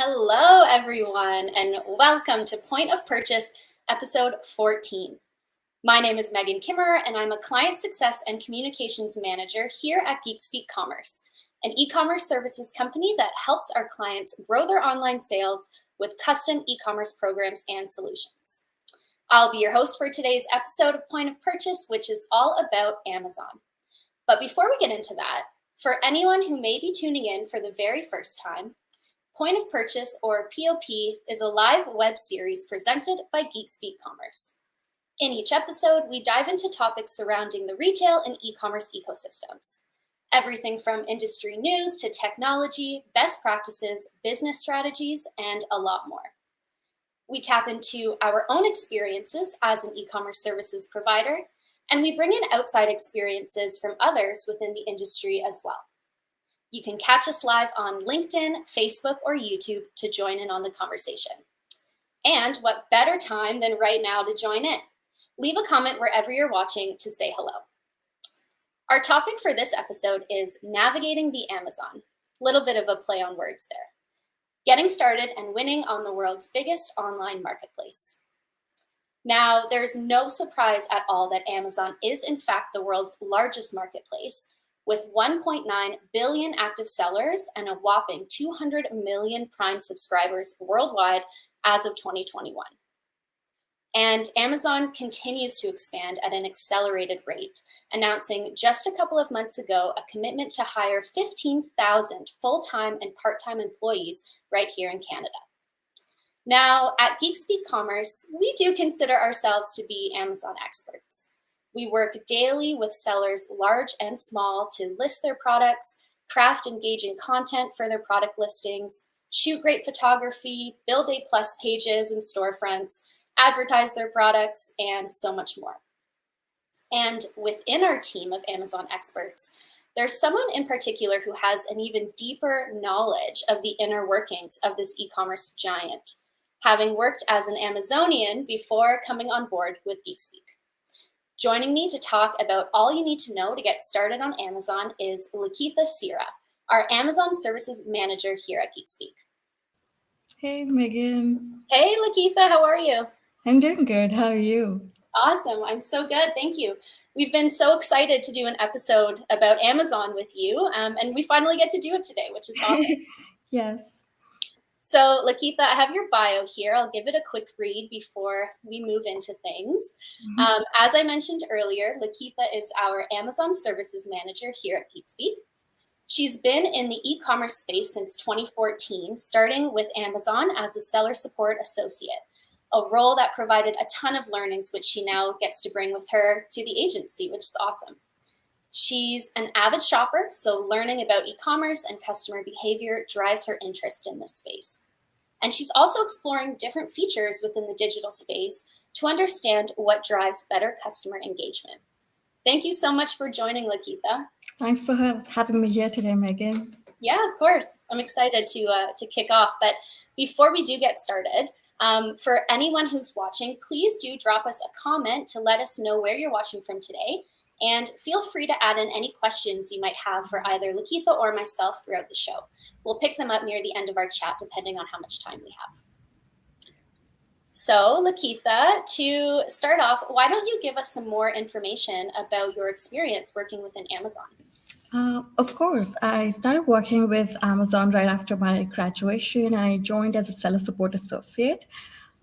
Hello, everyone, and welcome to Point of Purchase, episode 14. My name is Megan Kimmerer, and I'm a Client Success and Communications Manager here at GeekSpeak Commerce, an e-commerce services company that helps our clients grow their online sales with custom e-commerce programs and solutions. I'll be your host for today's episode of Point of Purchase, which is all about Amazon. But before we get into that, for anyone who may be tuning in for the very first time, Point of Purchase, or POP, is a live web series presented by GeekSpeak Commerce. In each episode, we dive into topics surrounding the retail and e-commerce ecosystems. Everything from industry news to technology, best practices, business strategies, and a lot more. We tap into our own experiences as an e-commerce services provider, and we bring in outside experiences from others within the industry as well. You can catch us live on LinkedIn, Facebook, or YouTube to join in on the conversation. And what better time than right now to join in? Leave a comment wherever you're watching to say hello. Our topic for this episode is navigating the Amazon. Little bit of a play on words there. Getting started and winning on the world's biggest online marketplace. Now, there's no surprise at all that Amazon is in fact the world's largest marketplace, with 1.9 billion active sellers and a whopping 200 million Prime subscribers worldwide as of 2021. And Amazon continues to expand at an accelerated rate, announcing just a couple of months ago a commitment to hire 15,000 full-time and part-time employees right here in Canada. Now, at GeekSpeak Commerce, we do consider ourselves to be Amazon experts. We work daily with sellers large and small to list their products, craft engaging content for their product listings, shoot great photography, build A+ pages and storefronts, advertise their products, and so much more. And within our team of Amazon experts, there's someone in particular who has an even deeper knowledge of the inner workings of this e-commerce giant, having worked as an Amazonian before coming on board with GeekSpeak. Joining me to talk about all you need to know to get started on Amazon is Lakitha Sira, our Amazon Services Manager here at GeekSpeak. Hey, Megan. Hey, Lakitha, how are you? I'm doing good. How are you? Awesome. I'm so good. Thank you. We've been so excited to do an episode about Amazon with you, and we finally get to do it today, which is awesome. Yes. So, Lakitha, I have your bio here. I'll give it a quick read before we move into things. As I mentioned earlier, Lakitha is our Amazon Services Manager here at GeekSpeak. She's been in the e-commerce space since 2014, starting with Amazon as a seller support associate, a role that provided a ton of learnings, which she now gets to bring with her to the agency, which is awesome. She's an avid shopper, so learning about e-commerce and customer behavior drives her interest in this space. And she's also exploring different features within the digital space to understand what drives better customer engagement. Thank you so much for joining, Lakitha. Thanks for having me here today, Megan. Yeah, of course. I'm excited to kick off. But before we do get started, for anyone who's watching, please do drop us a comment to let us know where you're watching from today. And feel free to add in any questions you might have for either Lakitha or myself throughout the show. We'll pick them up near the end of our chat, depending on how much time we have. So, Lakitha, to start off, why don't you give us some more information about your experience working within Amazon? Of course. I started working with Amazon right after my graduation. I joined as a seller support associate.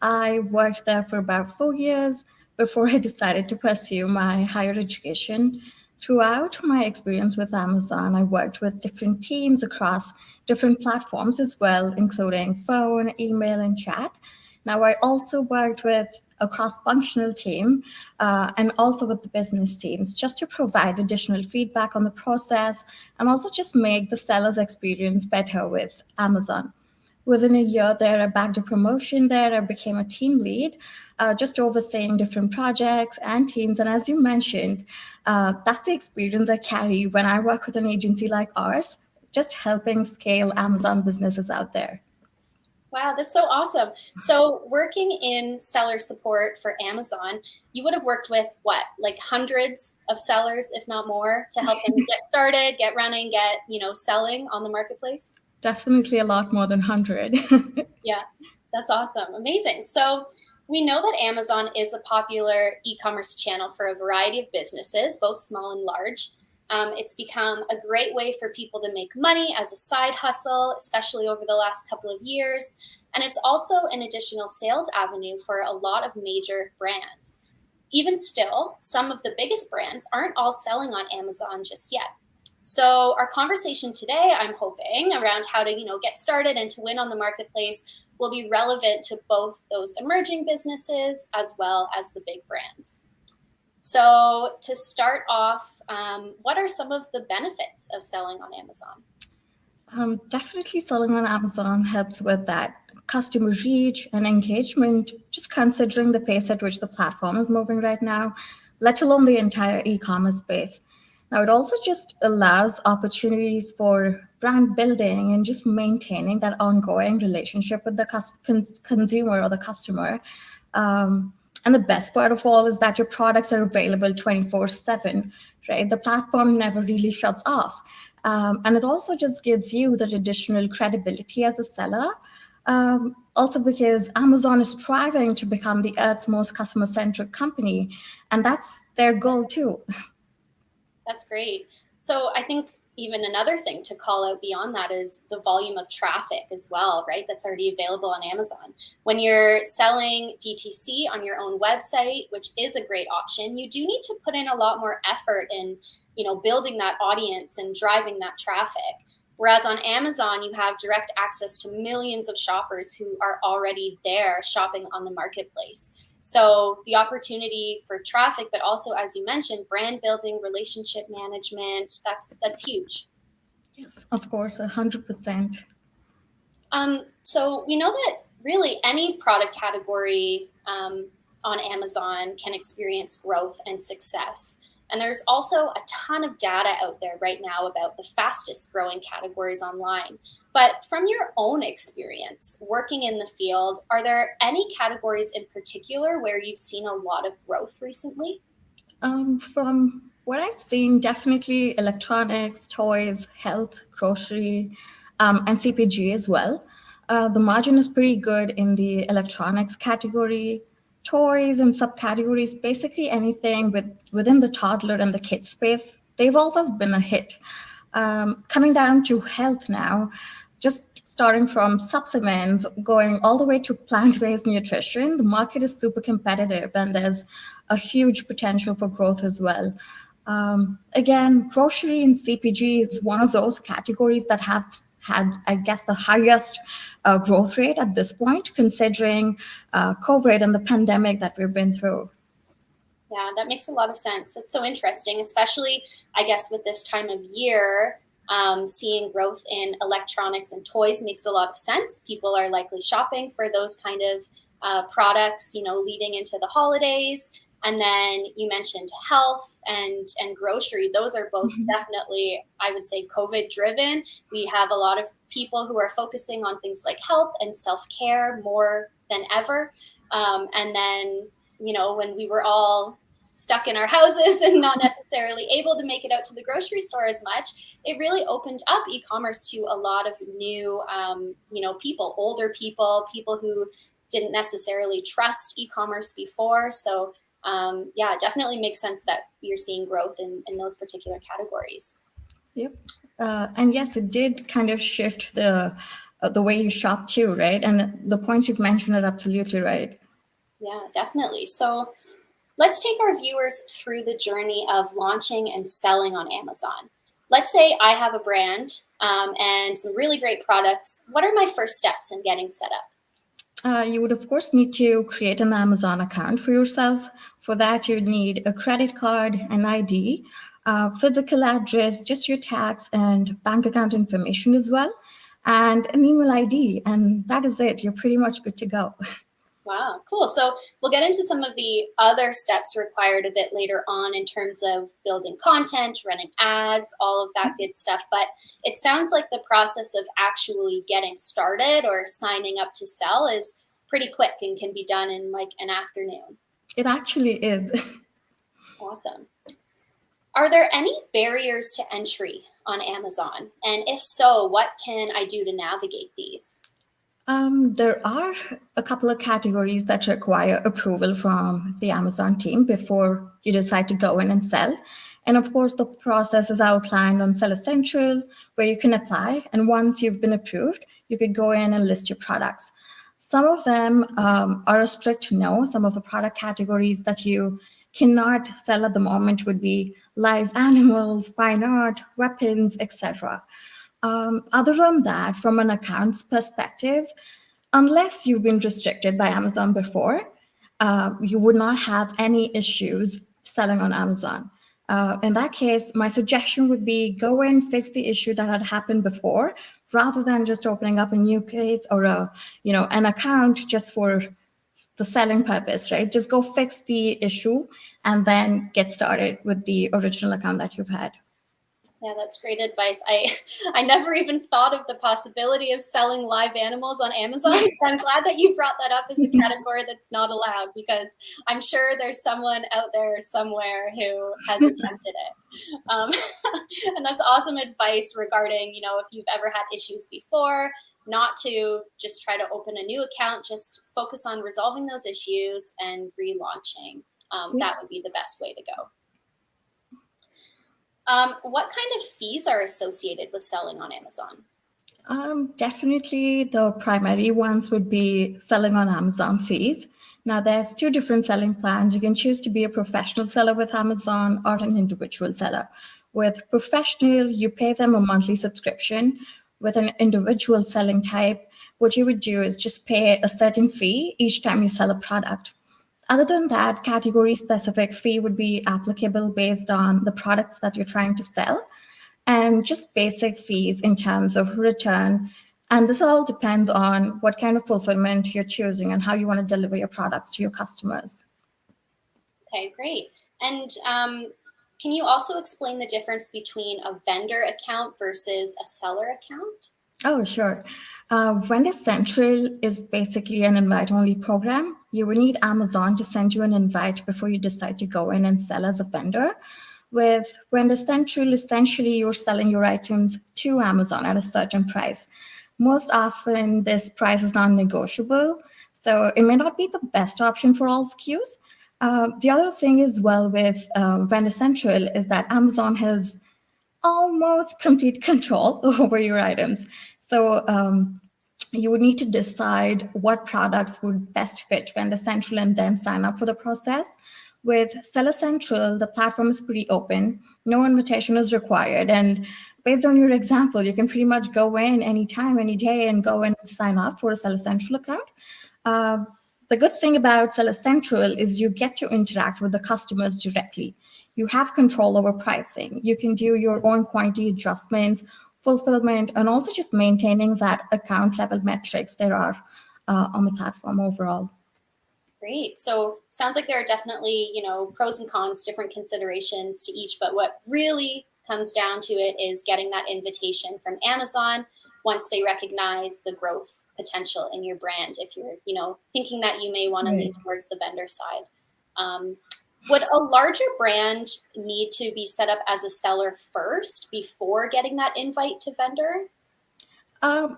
I worked there for about 4 years before I decided to pursue my higher education. Throughout my experience with Amazon, I worked with different teams across different platforms as well, including phone, email, and chat. Now, I also worked with a cross-functional team and also with the business teams just to provide additional feedback on the process and also just make the seller's experience better with Amazon. Within a year there, I bagged a promotion there. I became a team lead, just overseeing different projects and teams. And as you mentioned, that's the experience I carry when I work with an agency like ours, just helping scale Amazon businesses out there. Wow, that's so awesome. So working in seller support for Amazon, you would have worked with what, like hundreds of sellers, if not more, to help them get started, get running, get, selling on the marketplace? Definitely a lot more than 100. Yeah, that's awesome. Amazing. So we know that Amazon is a popular e-commerce channel for a variety of businesses, both small and large. It's become a great way for people to make money as a side hustle, especially over the last couple of years. And it's also an additional sales avenue for a lot of major brands. Even still, some of the biggest brands aren't all selling on Amazon just yet. So our conversation today, I'm hoping, around how to, get started and to win on the marketplace will be relevant to both those emerging businesses as well as the big brands. So to start off, what are some of the benefits of selling on Amazon? Definitely selling on Amazon helps with that customer reach and engagement, just considering the pace at which the platform is moving right now, let alone the entire e commerce space. Now, it also just allows opportunities for brand building and just maintaining that ongoing relationship with the consumer or the customer. And the best part of all is that your products are available 24/7, right? The platform never really shuts off. And it also just gives you that additional credibility as a seller. Also, because Amazon is striving to become the Earth's most customer centric company, and that's their goal too. That's great. So I think even another thing to call out beyond that is the volume of traffic as well, right? That's already available on Amazon. When you're selling DTC on your own website, which is a great option, you do need to put in a lot more effort in, building that audience and driving that traffic. Whereas on Amazon, you have direct access to millions of shoppers who are already there shopping on the marketplace. So the opportunity for traffic, but also, as you mentioned, brand building, relationship management, that's huge. Yes, of course, 100%. So we know that really any product category on Amazon can experience growth and success. And there's also a ton of data out there right now about the fastest growing categories online. But from your own experience working in the field, are there any categories in particular where you've seen a lot of growth recently? From what I've seen, definitely electronics, toys, health, grocery, and CPG as well. The margin is pretty good in the electronics category, toys and subcategories, basically anything within the toddler and the kid space. They've always been a hit. Coming down to health now, just starting from supplements, going all the way to plant based nutrition, the market is super competitive and there's a huge potential for growth as well. Again, grocery and CPG is one of those categories that have had, I guess, the highest growth rate at this point, considering COVID and the pandemic that we've been through. Yeah, that makes a lot of sense. That's so interesting, especially, I guess, with this time of year. Seeing growth in electronics and toys makes a lot of sense. People are likely shopping for those kind of products, leading into the holidays. And then you mentioned health and grocery. Those are both definitely, I would say, COVID driven. We have a lot of people who are focusing on things like health and self care more than ever. And then, when we were all stuck in our houses and not necessarily able to make it out to the grocery store as much, it really opened up e-commerce to a lot of new, people, older people who didn't necessarily trust e-commerce before. So yeah, it definitely makes sense that you're seeing growth in those particular categories. Yep. And yes, it did kind of shift the way you shop too, right? And the points you've mentioned are absolutely right. Yeah, definitely. So let's take our viewers through the journey of launching and selling on Amazon. Let's say I have a brand and some really great products. What are my first steps in getting set up? You would, of course, need to create an Amazon account for yourself. For that, you'd need a credit card, an ID, physical address, just your tax and bank account information as well, and an email ID. And that is it. You're pretty much good to go. Wow, cool. So we'll get into some of the other steps required a bit later on in terms of building content, running ads, all of that good stuff. But it sounds like the process of actually getting started or signing up to sell is pretty quick and can be done in like an afternoon. It actually is. Awesome. Are there any barriers to entry on Amazon? And if so, what can I do to navigate these? There are a couple of categories that require approval from the Amazon team before you decide to go in and sell. And of course, the process is outlined on Seller Central, where you can apply. And once you've been approved, you could go in and list your products. Some of them are a strict no. Some of the product categories that you cannot sell at the moment would be live animals, fine art, weapons, etc. Other than that, from an accounts perspective, unless you've been restricted by Amazon before, you would not have any issues selling on Amazon. In that case, my suggestion would be go in, fix the issue that had happened before, rather than just opening up a new case or an account just for the selling purpose, right? Just go fix the issue and then get started with the original account that you've had. Yeah, that's great advice. I never even thought of the possibility of selling live animals on Amazon. I'm glad that you brought that up as a category that's not allowed, because I'm sure there's someone out there somewhere who has attempted it. And that's awesome advice regarding, if you've ever had issues before, not to just try to open a new account, just focus on resolving those issues and relaunching. That would be the best way to go. What kind of fees are associated with selling on Amazon? Definitely the primary ones would be selling on Amazon fees. Now, there's two different selling plans. You can choose to be a professional seller with Amazon or an individual seller. With professional, you pay them a monthly subscription. With an individual selling type, what you would do is just pay a certain fee each time you sell a product. Other than that, category specific fee would be applicable based on the products that you're trying to sell, and just basic fees in terms of return. And this all depends on what kind of fulfillment you're choosing and how you want to deliver your products to your customers. Okay, great. And can you also explain the difference between a vendor account versus a seller account? Oh, sure. Vendor Central is basically an invite only program. You will need Amazon to send you an invite before you decide to go in and sell as a vendor. With Vendor Central, essentially you're selling your items to Amazon at a certain price. Most often, this price is non negotiable, so it may not be the best option for all SKUs. The other thing as well with Vendor Central is that Amazon has almost complete control over your items. So you would need to decide what products would best fit Vendor Central and then sign up for the process. With Seller Central, the platform is pretty open. No invitation is required. And based on your example, you can pretty much go in anytime, any day, and go in and sign up for a Seller Central account. Uh, the good thing about Seller Central is you get to interact with the customers directly. You have control over pricing. You can do your own quantity adjustments, fulfillment, and also just maintaining that account level metrics there are on the platform overall. Great. So sounds like there are definitely, pros and cons, different considerations to each, but what really comes down to it is getting that invitation from Amazon once they recognize the growth potential in your brand. If you're, thinking that you may want to lean towards the vendor side. Would a larger brand need to be set up as a seller first before getting that invite to vendor?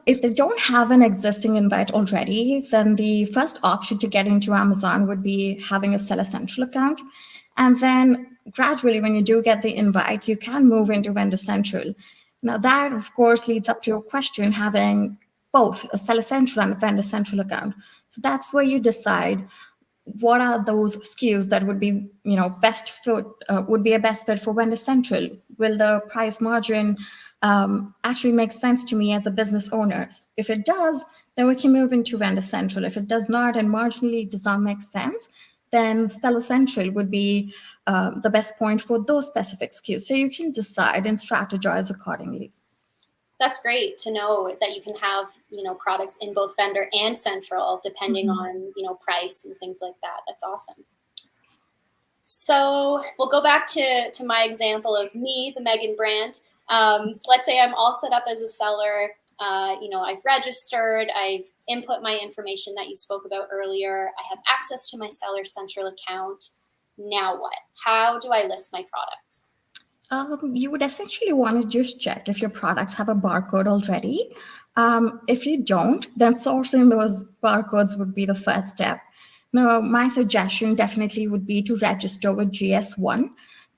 If they don't have an existing invite already, then the first option to get into Amazon would be having a Seller Central account. And then gradually, when you do get the invite, you can move into Vendor Central. Now, that, of course, leads up to your question having both a Seller Central and a Vendor Central account. So that's where you decide what are those SKUs that would be, best fit, would be a best fit for Vendor Central. Will the price margin actually make sense to me as a business owner? If it does, then we can move into Vendor Central. If it does not and marginally does not make sense, then Seller Central would be the best point for those specific SKUs. So you can decide and strategize accordingly. That's great to know that you can have, products in both vendor and central, depending on, price and things like that. That's awesome. So we'll go back to my example of me, the Megan brand. Let's say I'm all set up as a seller. I've registered, I've input my information that you spoke about earlier. I have access to my Seller Central account. Now what? How do I list my products? You would essentially want to just check if your products have a barcode already. If you don't, then sourcing those barcodes would be the first step. Now, my suggestion definitely would be to register with GS1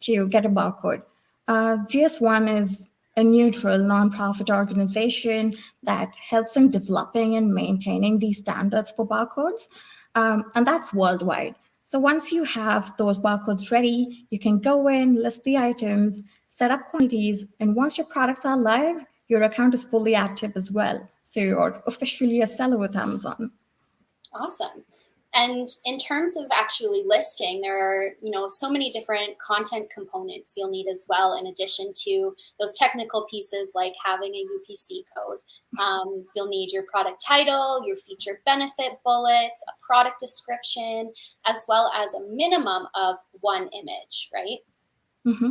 to get a barcode. GS1 is a neutral nonprofit organization that helps in developing and maintaining these standards for barcodes, and that's worldwide. So once you have those barcodes ready, you can go in, list the items, set up quantities, and once your products are live, your account is fully active as well. So you're officially a seller with Amazon. Awesome. And in terms of actually listing, there are, so many different content components you'll need as well, in addition to those technical pieces like having a UPC code. You'll need your product title, your feature benefit bullets, a product description, as well as a minimum of one image, right? Mm-hmm.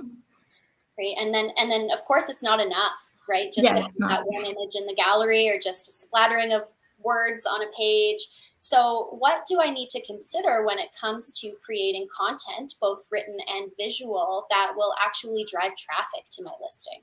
Right. And then of course it's not enough, right? Just Yeah, to have it's not. that one image in the gallery or just a splattering of words on a page. So what do I need to consider when it comes to creating content, both written and visual, that will actually drive traffic to my listing?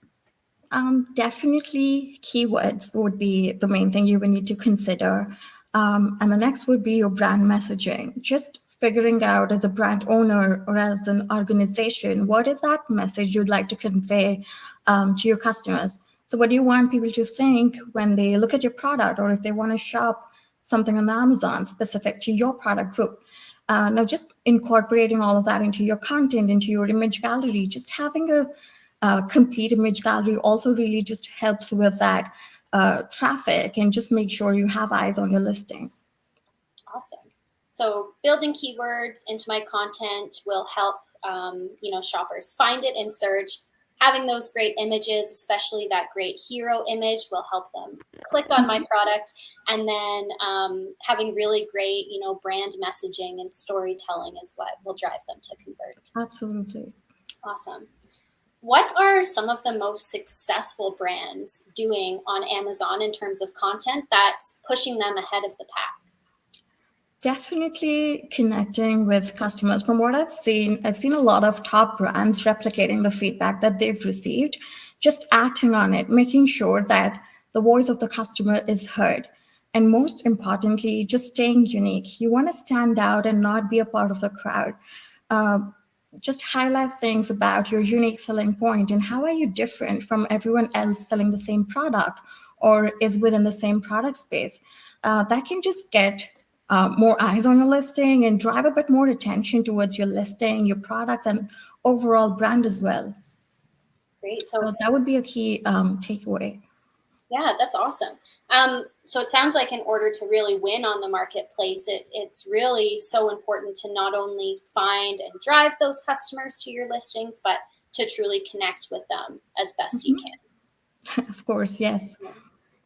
Definitely, keywords would be the main thing you would need to consider. And the next would be your brand messaging. Just figuring out as a brand owner or as an organization, what is that message you'd like to convey to your customers? So, what do you want people to think when they look at your product or if they want to shop something on Amazon specific to your product group? Now, just incorporating all of that into your content, into your image gallery, just having a complete image gallery also really just helps with that traffic and just make sure you have eyes on your listing. Awesome. So building keywords into my content will help, shoppers find it in search. Having those great images, especially that great hero image, will help them click on my product. And then having really great, brand messaging and storytelling is what will drive them to convert. Absolutely. Awesome. What are some of the most successful brands doing on Amazon in terms of content that's pushing them ahead of the pack? Definitely connecting with customers. From what I've seen a lot of top brands replicating the feedback that they've received, just acting on it, making sure that the voice of the customer is heard. And most importantly, just staying unique. You want to stand out and not be a part of the crowd. Uh, just highlight things about your unique selling point and how are you different from everyone else selling the same product or is within the same product space. That can just get more eyes on your listing and drive a bit more attention towards your listing, your products, and overall brand as well. Great. So So that would be a key takeaway. yeah, that's awesome. So it sounds like in order to really win on the marketplace, it's really so important to not only find and drive those customers to your listings, but to truly connect with them as best you Mhm. can. Of course, yes. Yeah,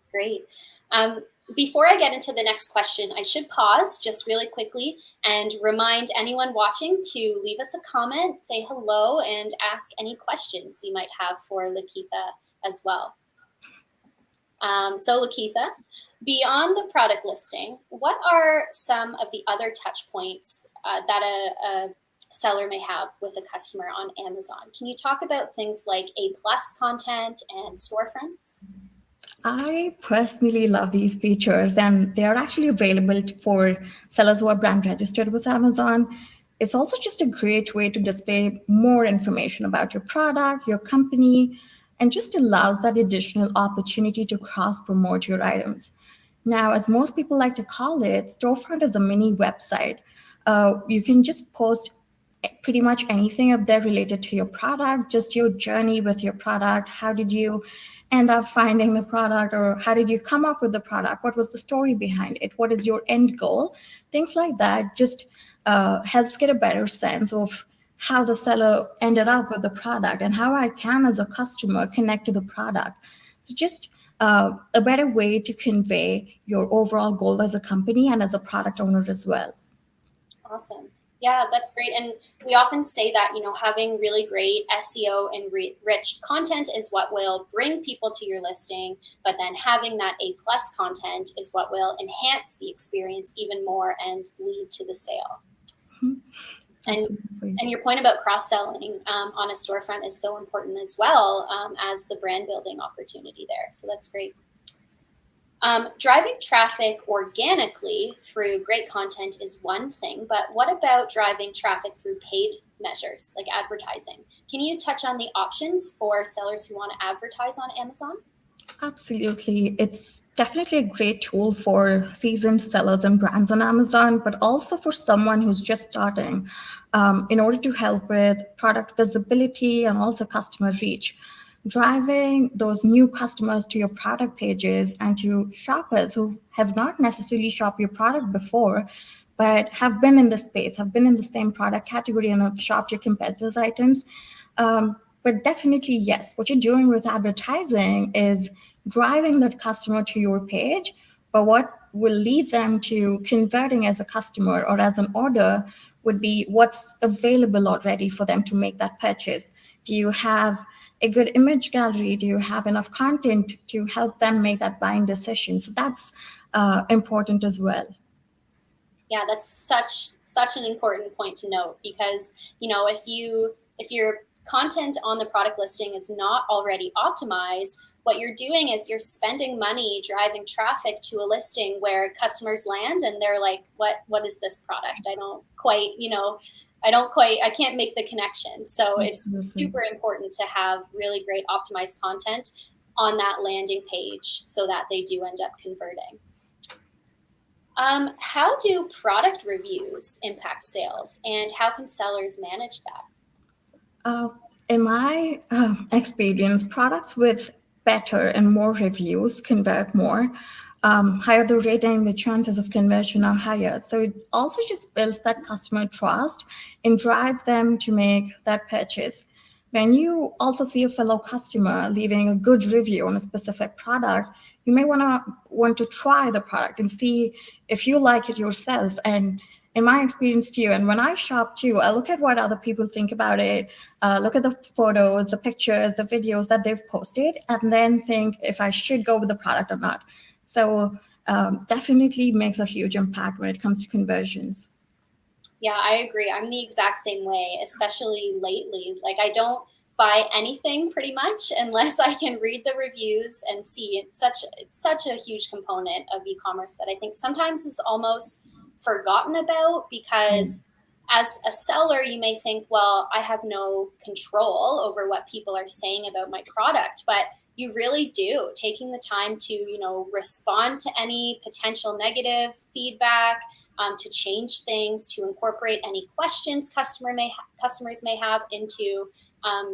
great. Um, Before I get into the next question, I should pause just really quickly and remind anyone watching to leave us a comment, say hello, and ask any questions you might have for Lakitha as well. So Lakitha, beyond the product listing, what are some of the other touch points that a seller may have with a customer on Amazon? Can you talk about things like A plus content and storefronts? I personally love these features, and they are actually available for sellers who are brand registered with Amazon. It's also just a great way to display more information about your product, your company, and just allows that additional opportunity to cross promote your items. Now, as most people like to call it, storefront is a mini website. You can just post pretty much anything up there related to your product, just your journey with your product. How did you end up finding the product, or how did you come up with the product? What was the story behind it? What is your end goal? Things like that just helps get a better sense of how the seller ended up with the product and how I can, as a customer, connect to the product. So, just a better way to convey your overall goal as a company and as a product owner as well. Awesome. Yeah, that's great. And we often say that, having really great SEO and rich content is what will bring people to your listing, but then having that A plus content is what will enhance the experience even more and lead to the sale. Absolutely. And your point about cross-selling on a storefront is so important as well, as the brand building opportunity there. So that's great. Driving traffic organically through great content is one thing, but what about driving traffic through paid measures like advertising? Can you touch on the options for sellers who want to advertise on Amazon? Absolutely. It's definitely a great tool for seasoned sellers and brands on Amazon, but also for someone who's just starting in order to help with product visibility and also customer reach. Driving those new customers to your product pages and to shoppers who have not necessarily shopped your product before, but have been in the space, have been in the same product category, and have shopped your competitors' items. But definitely, yes, what you're doing with advertising is driving that customer to your page. But what will lead them to converting as a customer or as an order would be what's available already for them to make that purchase. Do you have a good image gallery? Do you have enough content to help them make that buying decision? So that's important as well. Yeah, that's such an important point to note, because if your content on the product listing is not already optimized, what you're doing is you're spending money driving traffic to a listing where customers land and they're like, what is this product? I can't make the connection. So it's Absolutely. super important to have really great optimized content on that landing page so that they do end up converting. How do product reviews impact sales, and how can sellers manage that? Uh, in my experience, products with better and more reviews convert more. Higher the rating, the chances of conversion are higher. So it also just builds that customer trust and drives them to make that purchase. When you also see a fellow customer leaving a good review on a specific product, you may want to try the product and see if you like it yourself. And in my experience too, and when I shop too, I look at what other people think about it, look at the photos, the pictures, the videos that they've posted, and then think if I should go with the product or not. So definitely makes a huge impact when it comes to conversions. Yeah, I agree. I'm the exact same way, especially lately. Like, I don't buy anything pretty much unless I can read the reviews and see. It's such a huge component of e-commerce that I think sometimes is almost forgotten about, because as a seller, you may think, well, I have no control over what people are saying about my product, but you really do. Taking the time to, respond to any potential negative feedback, to change things, to incorporate any questions customers may have into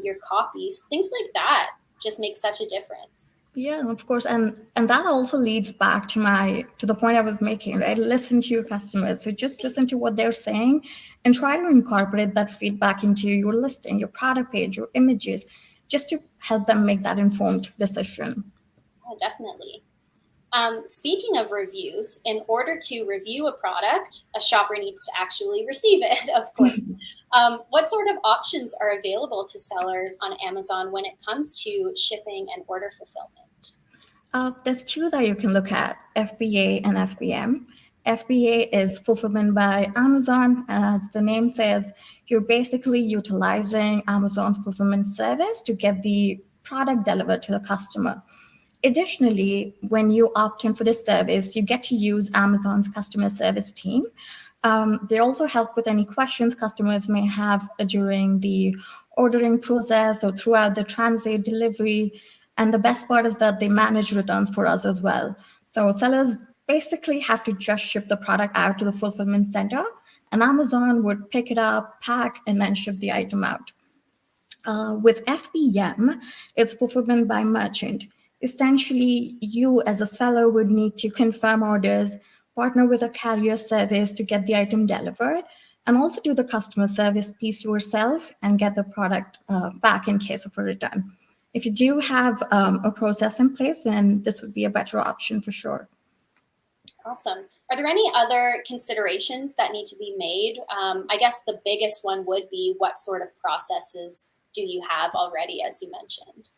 your copies. Things like that just make such a difference. Yeah, of course, and that also leads back to the point I was making, right? Listen to your customers. So just listen to what they're saying and try to incorporate that feedback into your listing, your product page, your images, just to help them make that informed decision. Yeah, definitely. Speaking of reviews, in order to review a product, a shopper needs to actually receive it, of course. What sort of options are available to sellers on Amazon when it comes to shipping and order fulfillment? There's two that you can look at, FBA and FBM. FBA is fulfillment by Amazon. As the name says, you're basically utilizing Amazon's fulfillment service to get the product delivered to the customer. Additionally, when you opt in for this service, you get to use Amazon's customer service team. They also help with any questions customers may have during the ordering process or throughout the transit delivery. And the best part is that they manage returns for us as well. So sellers basically have to just ship the product out to the fulfillment center, and Amazon would pick it up, pack, and then ship the item out. With FBM, it's fulfillment by merchant. Essentially, you as a seller would need to confirm orders, partner with a carrier service to get the item delivered, and also do the customer service piece yourself and get the product back in case of a return. If you do have a process in place, then this would be a better option for sure. Awesome. Are there any other considerations that need to be made? I guess the biggest one would be, what sort of processes do you have already, as you mentioned?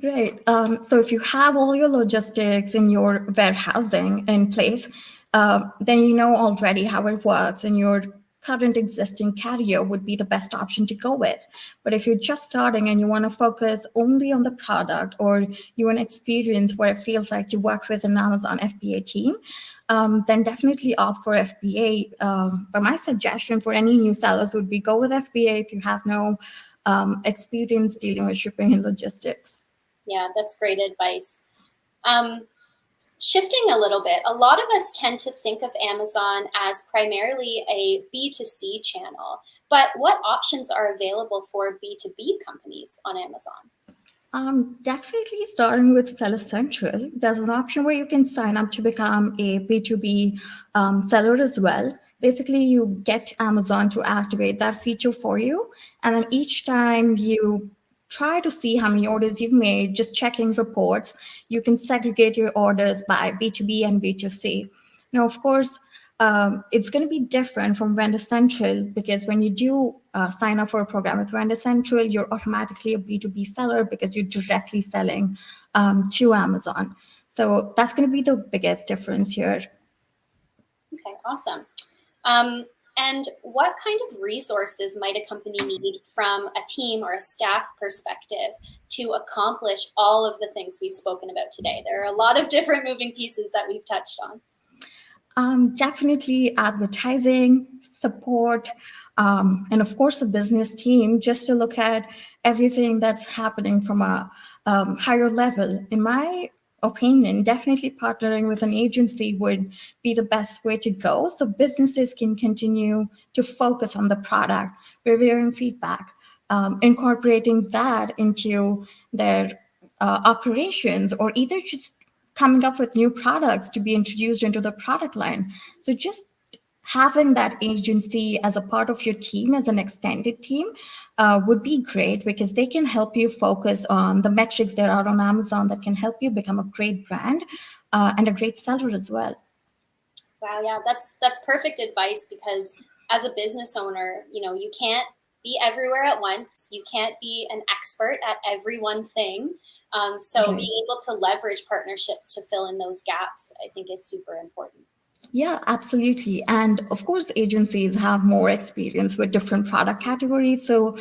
Right. So if you have all your logistics and your warehousing in place, then you know already how it works, and you're current existing carrier would be the best option to go with. But if you're just starting and you want to focus only on the product, or you want to experience what it feels like to work with an Amazon FBA team, then definitely opt for FBA. But my suggestion for any new sellers would be go with FBA if you have no experience dealing with shipping and logistics. Yeah, that's great advice. Shifting a little bit, a lot of us tend to think of Amazon as primarily a B2C channel, but what options are available for B2B companies on Amazon? Definitely starting with Seller Central. There's an option where you can sign up to become a B2B seller as well. Basically, you get Amazon to activate that feature for you. And then each time you try to see how many orders you've made, just checking reports, you can segregate your orders by B2B and B2C. Now, of course, it's going to be different from Vendor Central, because when you do sign up for a program with Vendor Central, you're automatically a B2B seller because you're directly selling to Amazon. So that's going to be the biggest difference here. Okay, awesome. And what kind of resources might a company need from a team or a staff perspective to accomplish all of the things we've spoken about today? There are a lot of different moving pieces that we've touched on. Definitely advertising, support, and of course a business team, just to look at everything that's happening from a higher level. In my opinion, definitely partnering with an agency would be the best way to go, so businesses can continue to focus on the product, reviewing feedback, incorporating that into their operations, or either just coming up with new products to be introduced into the product line. So just having that agency as a part of your team, as an extended team, would be great, because they can help you focus on the metrics that are on Amazon that can help you become a great brand and a great seller as well. Wow, yeah, that's perfect advice, because as a business owner, you can't be everywhere at once. You can't be an expert at every one thing. So Right. being able to leverage partnerships to fill in those gaps, I think, is super important. Yeah, absolutely. And of course, agencies have more experience with different product categories. So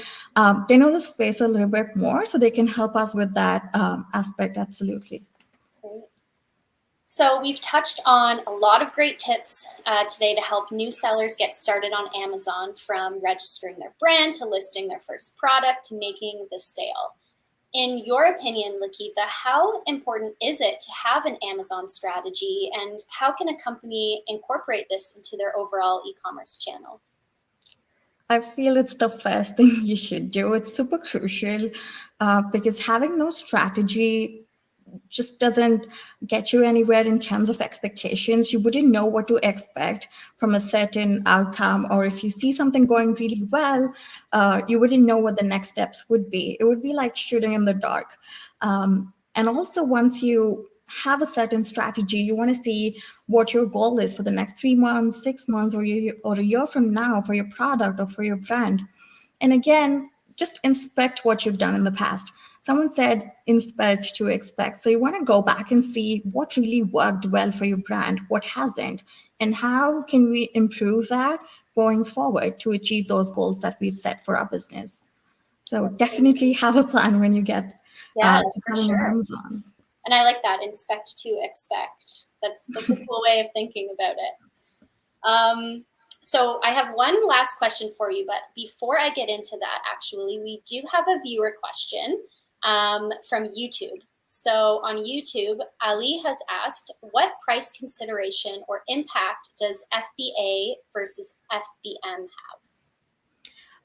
they know the space a little bit more, so they can help us with that aspect. Absolutely. Great. So we've touched on a lot of great tips today to help new sellers get started on Amazon, from registering their brand to listing their first product to making the sale. In your opinion, Lakitha, how important is it to have an Amazon strategy, and how can a company incorporate this into their overall e-commerce channel? I feel it's the first thing you should do. It's super crucial because having no strategy just doesn't get you anywhere in terms of expectations. You wouldn't know what to expect from a certain outcome, or if you see something going really well, you wouldn't know what the next steps would be. It would be like shooting in the dark. And also, once you have a certain strategy, you want to see what your goal is for the next 3 months, 6 months, or a year from now for your product or for your brand. And again, just inspect what you've done in the past. Someone said inspect to expect. So you want to go back and see what really worked well for your brand, what hasn't, and how can we improve that going forward to achieve those goals that we've set for our business. So definitely have a plan when you get Yeah, to for selling on sure. Amazon. And I like that, inspect to expect. That's a cool way of thinking about it. So I have one last question for you, but before I get into that, actually, we do have a viewer question from YouTube. So on YouTube, Ali has asked, what price consideration or impact does FBA versus FBM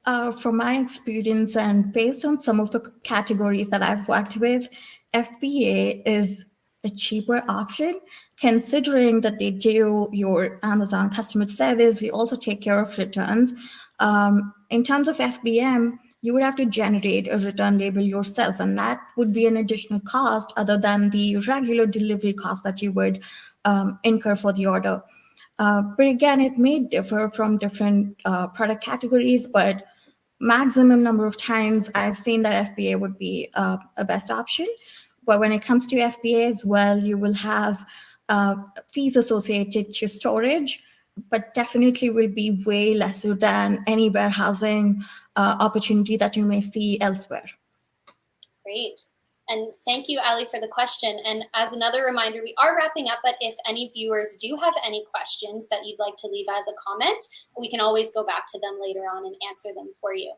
have? From my experience and based on some of the categories that I've worked with, FBA is a cheaper option, considering that they do your Amazon customer service. They also take care of returns. In terms of FBM, you would have to generate a return label yourself, and that would be an additional cost other than the regular delivery cost that you would incur for the order. But again, it may differ from different product categories, but maximum number of times I've seen that FBA would be a best option. But when it comes to FBA as well, you will have fees associated to storage, but definitely will be way lesser than any warehousing opportunity that you may see elsewhere. Great. And thank you, Ali, for the question. And as another reminder, we are wrapping up, but if any viewers do have any questions that you'd like to leave as a comment, we can always go back to them later on and answer them for you.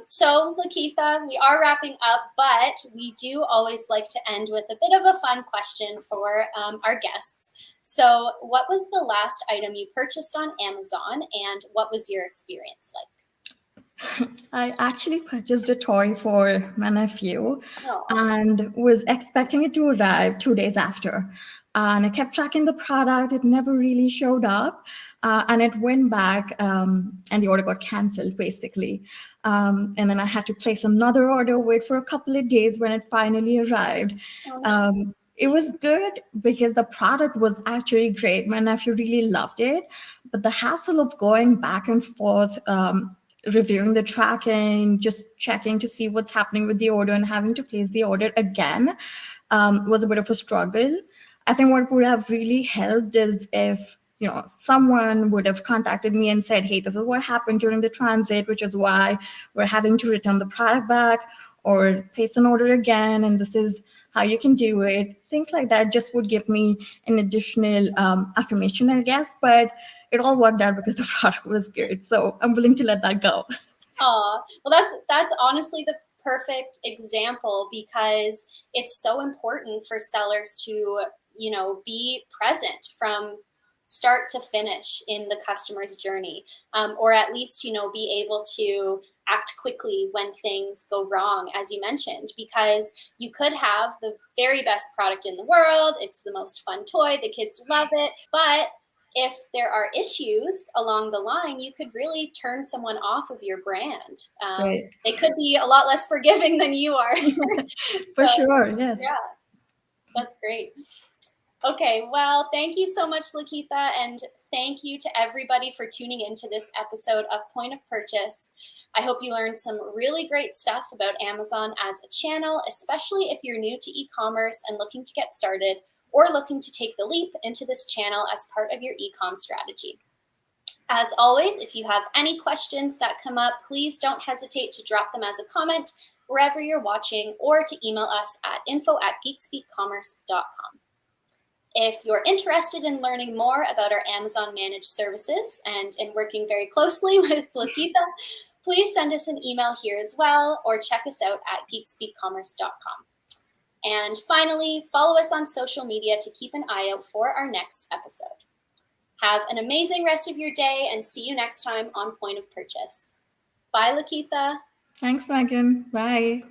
So Lakitha, we are wrapping up, but we do always like to end with a bit of a fun question for our guests. So what was the last item you purchased on Amazon, and what was your experience like? I actually purchased a toy for my nephew Oh. and was expecting it to arrive 2 days after. And I kept tracking the product. It never really showed up. And it went back and the order got canceled, basically. And then I had to place another order, wait for a couple of days when it finally arrived. Oh, no. It was good because the product was actually great. My nephew really loved it. But the hassle of going back and forth, reviewing the tracking, just checking to see what's happening with the order and having to place the order again was a bit of a struggle. I think what would have really helped is if someone would have contacted me and said, hey, this is what happened during the transit, which is why we're having to return the product back or place an order again, and this is how you can do it. Things like that just would give me an additional affirmation, I guess. But it all worked out because the product was good. So I'm willing to let that go. Well, that's honestly the perfect example, because it's so important for sellers to, be present from start to finish in the customer's journey, or at least, be able to act quickly when things go wrong, as you mentioned, because you could have the very best product in the world. It's the most fun toy. The kids love it. But if there are issues along the line, you could really turn someone off of your brand. Right. They could be a lot less forgiving than you are. For So, sure, yes. yeah, that's great. Okay, well, thank you so much, Lakitha, and thank you to everybody for tuning into this episode of Point of Purchase. I hope you learned some really great stuff about Amazon as a channel, especially if you're new to e-commerce and looking to get started, or looking to take the leap into this channel as part of your e-com strategy. As always, if you have any questions that come up, please don't hesitate to drop them as a comment wherever you're watching, or to email us at info@geekspeakcommerce.com. If you're interested in learning more about our Amazon managed services and in working very closely with Lakitha, please send us an email here as well, or check us out at geekspeakcommerce.com. And finally, follow us on social media to keep an eye out for our next episode. Have an amazing rest of your day, and see you next time on Point of Purchase. Bye, Lakitha. Thanks, Megan. Bye.